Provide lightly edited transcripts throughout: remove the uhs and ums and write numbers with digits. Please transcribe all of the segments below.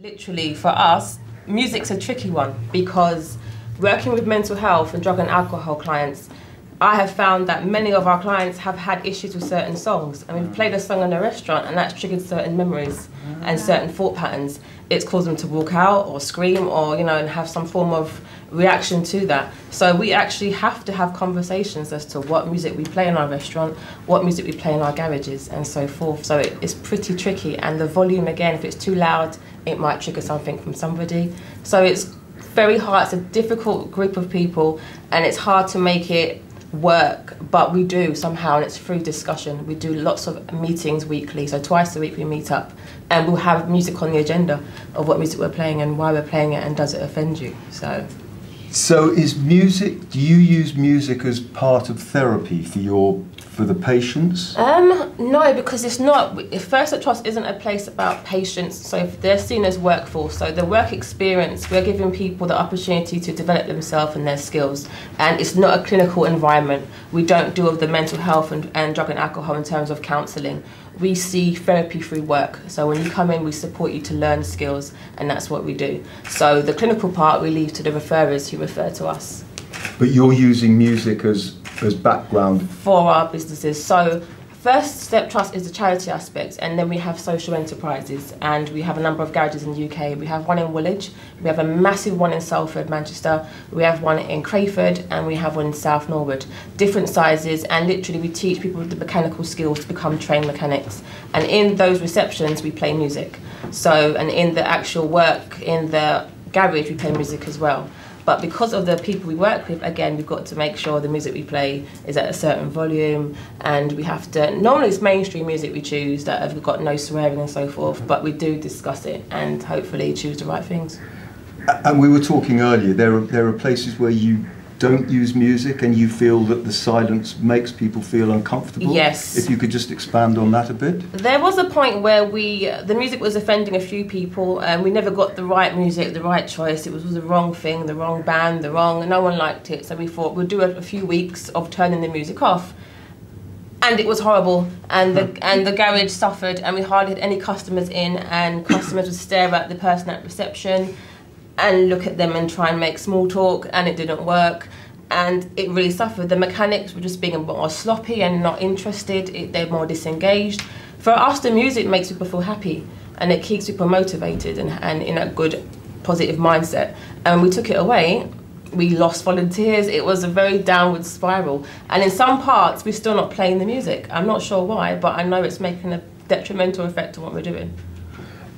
Literally, for us, music's a tricky one because working with mental health and drug and alcohol clients, I have found that many of our clients have had issues with certain songs. I mean, we've played a song in a restaurant and that's triggered certain memories and certain thought patterns. It's caused them to walk out or scream or, you know, and have some form of reaction to that. So we actually have to have conversations as to what music we play in our restaurant, what music we play in our garages and so forth. So it's pretty tricky, and the volume, again, if it's too loud, it might trigger something from somebody. So it's very hard, it's a difficult group of people and it's hard to make it work, but we do somehow, and it's through discussion. We do lots of meetings weekly, so twice a week we meet up and we'll have music on the agenda of what music we're playing and why we're playing it and does it offend you. So is music, do you use music as part of therapy for the patients? No, because it's not. First at Trust isn't a place about patients, so they're seen as workforce. So the work experience, we're giving people the opportunity to develop themselves and their skills, and it's not a clinical environment. We don't deal with the mental health and drug and alcohol in terms of counselling. We see therapy through work. So when you come in, we support you to learn skills, and that's what we do. So the clinical part we leave to the referrers who refer to us. But you're using music as background? For our businesses. So First Step Trust is the charity aspect, and then we have social enterprises, and we have a number of garages in the UK. We have one in Woolwich, we have a massive one in Salford, Manchester, we have one in Crayford, and we have one in South Norwood. Different sizes, and literally we teach people the mechanical skills to become trained mechanics. And in those receptions we play music. So, and in the actual work in the garage we play music as well. But because of the people we work with, again, we've got to make sure the music we play is at a certain volume, and we have to, normally it's mainstream music we choose that have got no swearing and so forth, but we do discuss it and hopefully choose the right things. And we were talking earlier, there are places where you don't use music and you feel that the silence makes people feel uncomfortable? Yes. If you could just expand on that a bit. There was a point where the music was offending a few people and we never got the right music, the right choice. It was the wrong thing, the wrong band, no one liked it. So we thought we'll do a few weeks of turning the music off. And it was horrible, and the garage suffered, and we hardly had any customers in, and customers would stare at the person at reception and look at them and try and make small talk, and it didn't work, and it really suffered. The mechanics were just being a bit more sloppy and not interested, they're more disengaged. For us, the music makes people feel happy, and it keeps people motivated and in a good, positive mindset. And when we took it away, we lost volunteers. It was a very downward spiral. And in some parts, we're still not playing the music. I'm not sure why, but I know it's making a detrimental effect on what we're doing.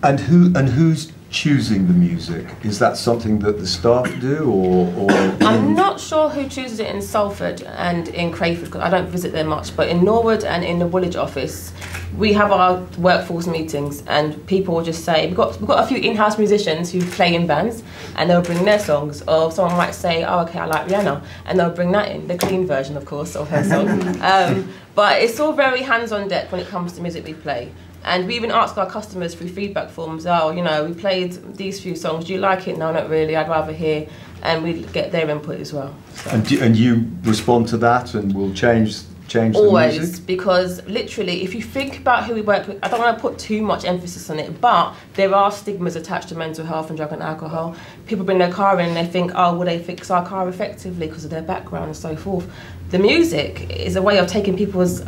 And who's choosing the music? Is that something that the staff do, or I'm not sure who chooses it in Salford and in Crayford, because I don't visit there much, but in Norwood and in the Woolwich office, we have our workforce meetings, and people will just say, we've got a few in-house musicians who play in bands, and they'll bring their songs, or someone might say, oh okay, I like Rihanna, and they'll bring that in, the clean version of course of her song. But it's all very hands on deck when it comes to music we play. And we even ask our customers through feedback forms, oh, you know, we played these few songs, do you like it? No, not really, I'd rather hear, and we get their input as well. So. And you respond to that and will change the Always, music? because literally, if you think about who we work with, I don't want to put too much emphasis on it, but there are stigmas attached to mental health and drug and alcohol. People bring their car in and they think, oh, will they fix our car effectively because of their background and so forth. The music is a way of taking people's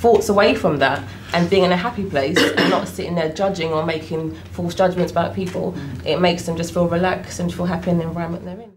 thoughts away from that and being in a happy place and not sitting there judging or making false judgments about people. It makes them just feel relaxed and feel happy in the environment they're in.